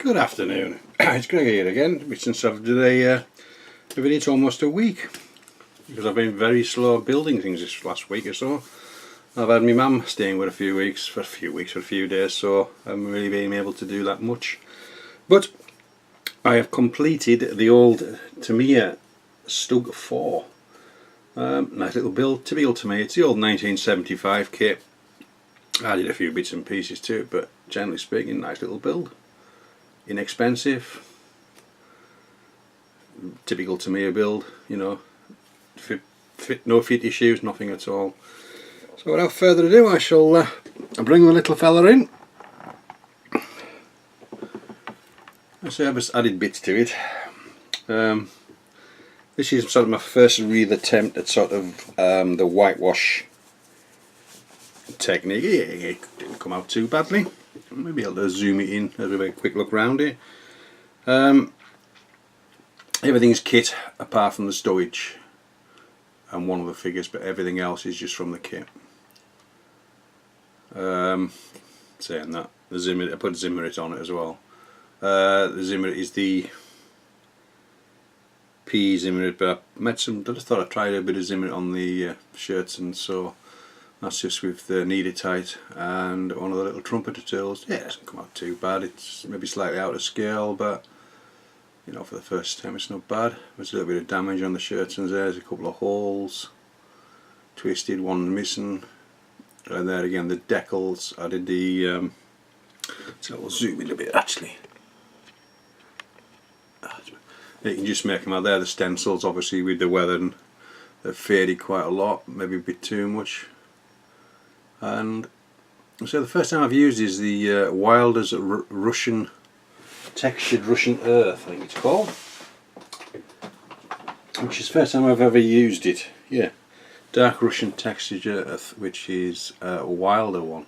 Good afternoon. It's Greg here again, since I've been it's almost a week because I've been very slow building things this last week or so. I've had my mum staying with for a few days, so I haven't really been able to do that much. But I have completed the old Tamiya Stug IV. Nice little build, typical Tamiya. It's the old 1975 kit. I did a few bits and pieces to it, but generally speaking, nice little build. Inexpensive, typical Tamiya build, you know, no fit issues, nothing at all. So without further ado, I shall bring the little fella in. I say I've just added bits to it. This is sort of my first real attempt at sort of the whitewash technique. It didn't come out too badly. Maybe I'll just zoom it in, have a quick look around it. Everything's kit apart from the stowage and one of the figures, but everything else is just from the kit. Saying that, the Zimmer, I put Zimmerit on it as well. The Zimmerit is the P Zimmerit, but I just thought I'd try a bit of Zimmerit on the shirts, and so that's just with the kneader tight and one of the little trumpeter tools. Yeah, it doesn't come out too bad. It's maybe slightly out of scale, but you know, for the first time it's not bad. There's a little bit of damage on the shirts, and there's a couple of holes, twisted, one missing, and there again the decals. I did the so we'll zoom in a bit actually. You can just make them out there. The stencils, obviously with the weather, they've faded quite a lot, maybe a bit too much. And so the first time I've used is the Wilder's Russian textured Russian earth, I think it's called, which is the first time I've ever used it. Yeah, dark Russian textured earth, which is a Wilder one,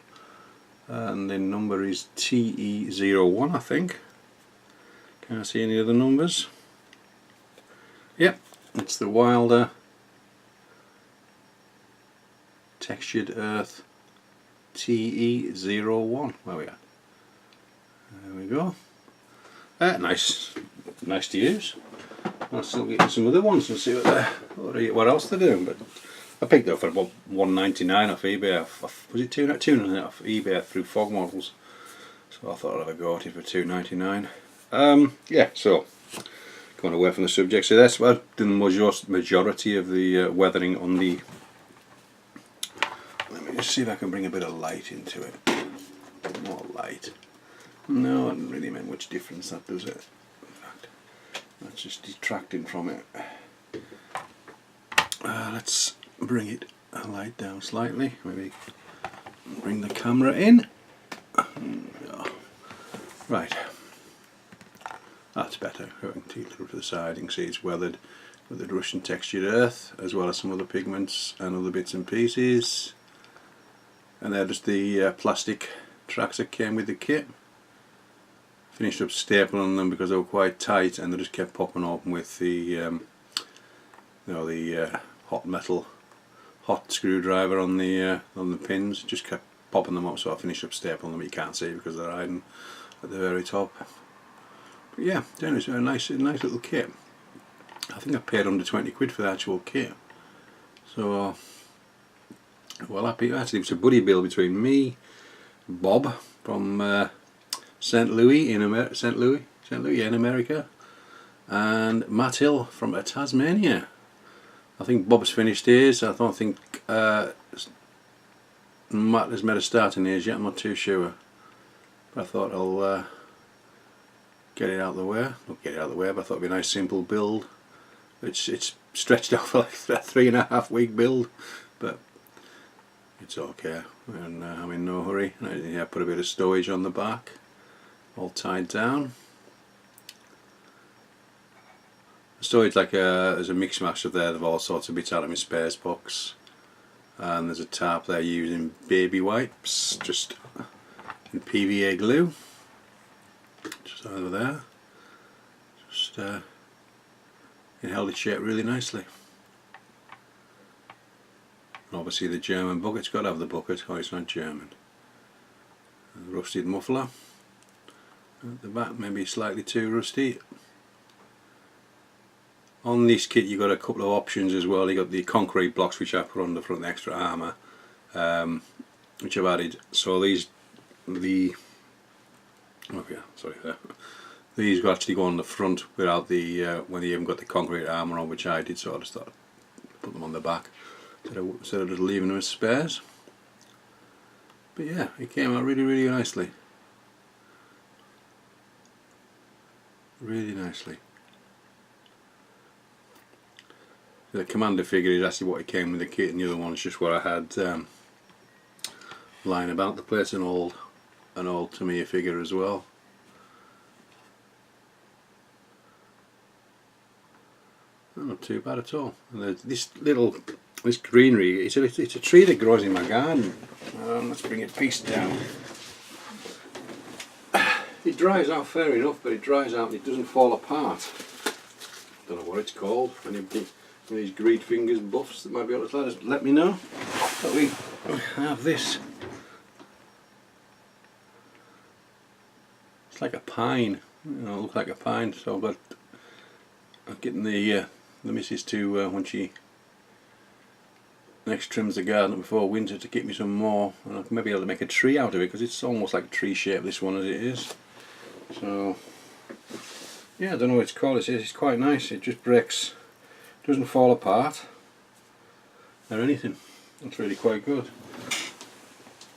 and the number is TE01, I think. Can't see any other numbers. Yep, it's the Wilder textured earth TE01. Where we are? There we go. Nice to use. I'll still get some other ones and see what else they're doing. But I picked it up for about $1.99 off eBay. Was it $2.99 off eBay through Fog Models? So I thought I'd have a go at it for $2.99. Yeah. So going away from the subject. So that's what I've done the majority of the weathering on the. Let me just see if I can bring a bit of light into it. More light. No, it doesn't really make much difference, that does it? In fact, that's just detracting from it. Let's bring it a light down slightly. Maybe bring the camera in. Right. That's better. I can take it to the side. You can see it's weathered with the Russian textured earth, as well as some other pigments and other bits and pieces. And they're just the plastic tracks that came with the kit. Finished up stapling them because they were quite tight, and they just kept popping open with the you know, the hot screwdriver on the pins. Just kept popping them up, so I finished up stapling them. You can't see because they're hiding at the very top. But yeah, it's a nice little kit. I think I paid under 20 quid for the actual kit. So well happy. Actually, it was a buddy build between me, Bob from St. Louis in America, and Matt Hill from Tasmania. I think Bob's finished his. I don't think Matt has made a start in his yet. I'm not too sure, but I thought I'll get it out of the way. Not get it out of the way, but I thought it'd be a nice simple build. It's stretched out for like a 3.5 week build, but it's okay, and I'm in no hurry. I put a bit of stowage on the back, all tied down. The stowage, like there's a mix mash of there of all sorts of bits out of my spares box, and there's a tarp there using baby wipes, just in PVA glue, just over there. Just it held its shape really nicely. And obviously the German bucket's got to have the bucket, or it's not German. The rusted muffler, At the back maybe slightly too rusty. On this kit you got a couple of options as well. You got the concrete blocks which I put on the front, the extra armour, which I've added. So these these actually go on the front without the when you haven't got the concrete armour on, which I did. So I just thought I'd put them on the back instead of just leaving them as spares. But yeah, it came out really nicely. Really nicely. The commander figure is actually what it came with the kit, and the other one's just what I had lying about the place, an old Tamiya figure as well. Not too bad at all. And this greenery, it's a tree that grows in my garden. Let's bring it piece down. It dries out fair enough, but it dries out and it doesn't fall apart. Don't know what it's called. Anybody, one of these greed fingers buffs that might be able to let me know. But we have this. It's like a pine. It looks like a pine. So I'm getting the missus to when she next trims the garden before winter to get me some more, and I'll maybe be able to make a tree out of it, because it's almost like a tree shape, this one, as it is. So yeah, I don't know what it's called. It's quite nice. It just breaks, doesn't fall apart or anything. That's really quite good.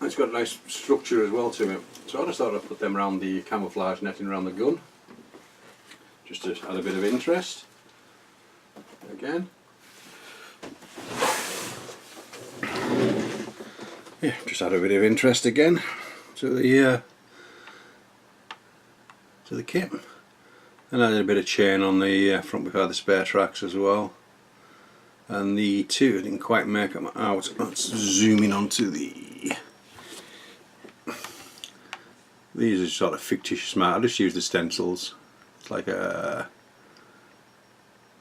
It's got a nice structure as well to it. So I just thought I'd put them around the camouflage netting around the gun, just to add a bit of interest. Again, yeah, just add a bit of interest again to the kit. And I did a bit of chain on the front behind the spare tracks as well. And the two, I didn't quite make them out. Let's zoom in onto the. These are sort of fictitious smart. I just use the stencils. It's like a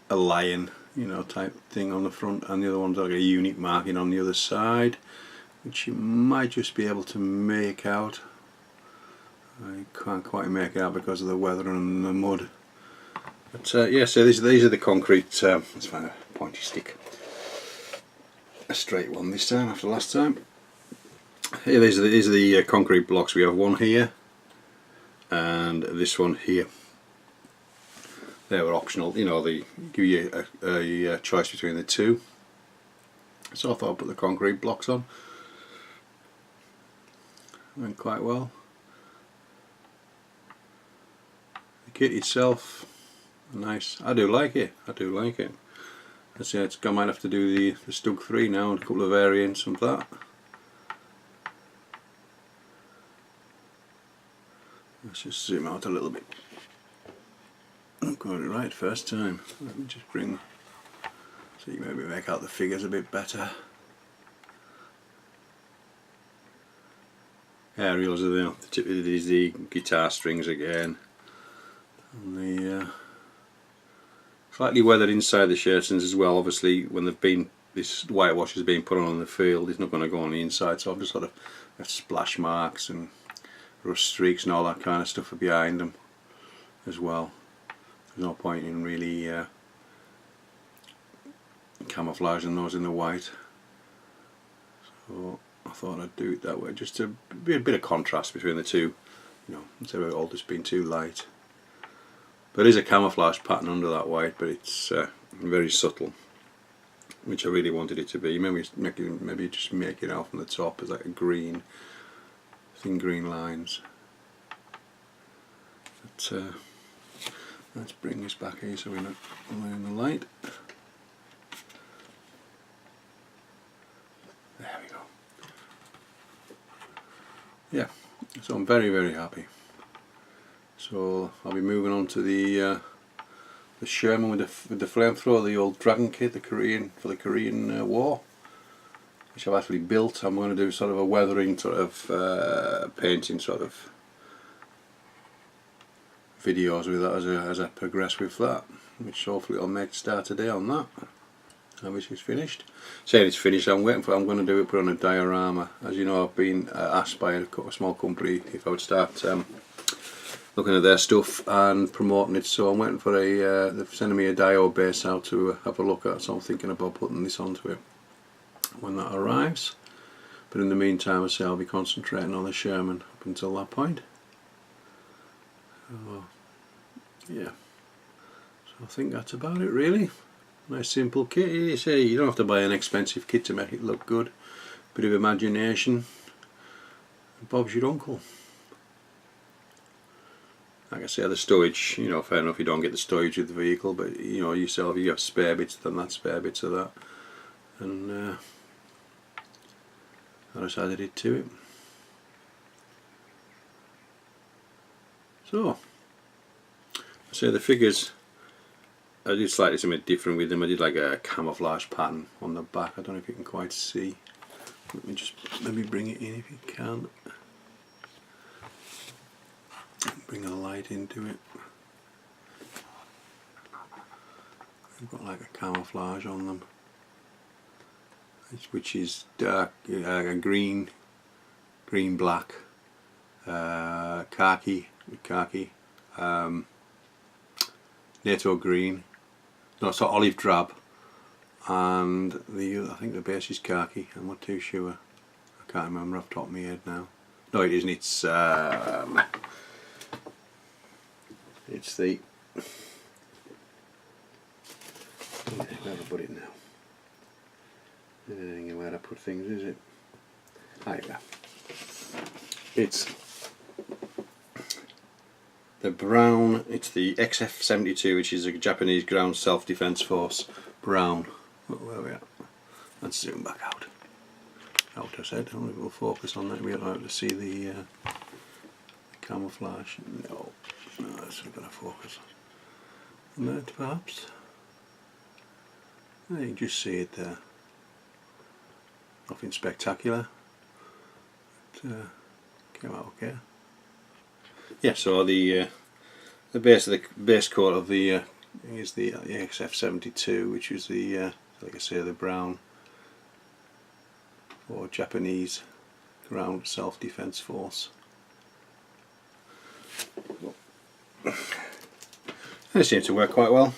lion, you know, type thing on the front, and the other one's like a unique marking on the other side, which you might just be able to make out. I can't quite make it out because of the weather and the mud. But yeah, so these are the concrete. Let's find a pointy stick, a straight one this time after last time. Here, these are the concrete blocks. We have one here and this one here. They were optional, you know, they give you a choice between the two. So I thought I'd put the concrete blocks on. Went quite well. The kit itself, nice. I do like it. I do like it. I say I might have to do the Stug VI now and a couple of variants of that. Let's just zoom out a little bit. Got it right first time. Let me just bring, so you maybe make out the figures a bit better. Aerials are the guitar strings again, and the slightly weathered inside the shirtons as well. Obviously, when they've been, this whitewash has been put on the field, it's not going to go on the inside. So I've just sort of got splash marks and rust streaks and all that kind of stuff behind them as well. There's no point in really camouflaging those in the white, so I thought I'd do it that way, just to be a bit of contrast between the two, you know, instead of it all just being too light. But there is a camouflage pattern under that white, but it's very subtle, which I really wanted it to be. Maybe just make it out from the top as like a green, thin green lines. But let's bring this back here so we're not in the light. There we go. Yeah, so I'm very happy. So I'll be moving on to the Sherman with the flamethrower, the old Dragon kit, for the Korean War, which I've actually built. I'm going to do sort of a weathering sort of painting sort of videos with that as I progress with that, which hopefully I'll make start today on that. I wish it's finished. Saying it's finished, I'm going to do it, put on a diorama. As you know, I've been asked by a small company if I would start looking at their stuff and promoting it. So I'm waiting for they're sending me a diode base out to have a look at, so I'm thinking about putting this onto it when that arrives. But in the meantime, I say I'll be concentrating on the Sherman up until that point. Yeah, so I think that's about it really. Nice simple kit. You say you don't have to buy an expensive kit to make it look good. Bit of imagination. Bob's your uncle. Like I say, the stowage, you know, fair enough you don't get the stowage with the vehicle, but you know yourself, you have spare bits, then that's spare bits of that. And I decided it to it. So, I say the figures, I did slightly something different with them. I did like a camouflage pattern on the back. I don't know if you can quite see. Let me bring it in if you can. Bring a light into it. I've got like a camouflage on them, which is dark green, black, khaki, NATO green, no, so olive drab, and I think the base is khaki. I'm not too sure. I can't remember off the top of my head now. No, it isn't. It's the. Where have I put it now? Anything where I put things, is it? Ah, yeah. It's the brown. It's the XF72, which is a Japanese ground self-defense force brown. Where are we at? Let's zoom back out. Out, I said. I don't know if we'll focus on that. We'll be able to see the camouflage. No, that's not going to focus on that, perhaps. You can just see it there. Nothing spectacular. But, came out okay. Yeah, so the base coat of the is the XF72, which is the like I say, the brown or Japanese ground self-defense force. It seemed to work quite well.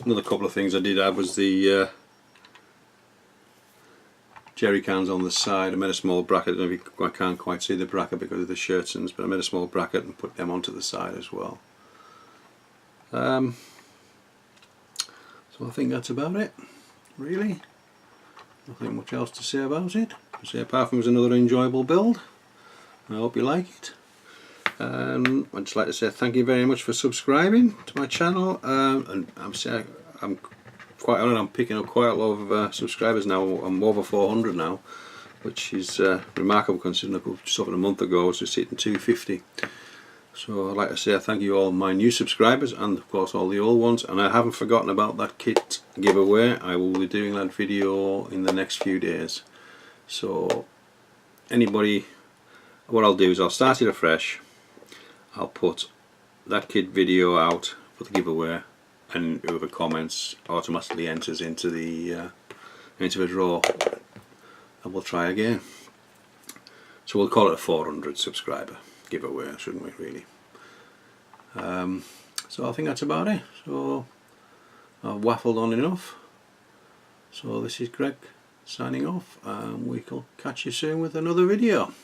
Another couple of things I did add was the jerry cans on the side. I made a small bracket. I don't know if I can't quite see the bracket because of the shirtons, but I made a small bracket and put them onto the side as well. So I think that's about it, really. Nothing much else to say about it. Apart from it was another enjoyable build. I hope you like it. I'd just like to say thank you very much for subscribing to my channel, and I'm quite honoured. I'm picking up quite a lot of subscribers now. I'm over 400 now, which is remarkable considering just over a month ago I was just hitting 250. So I'd like to say thank you all my new subscribers and of course all the old ones, and I haven't forgotten about that kit giveaway. I will be doing that video in the next few days. So anybody, what I'll do is I'll start it afresh. I'll put that kit video out for the giveaway, and whoever comments automatically enters into the draw, and we'll try again. So we'll call it a 400 subscriber giveaway, shouldn't we, really? So I think that's about it. So I've waffled on enough. So this is Greg signing off, and we will catch you soon with another video.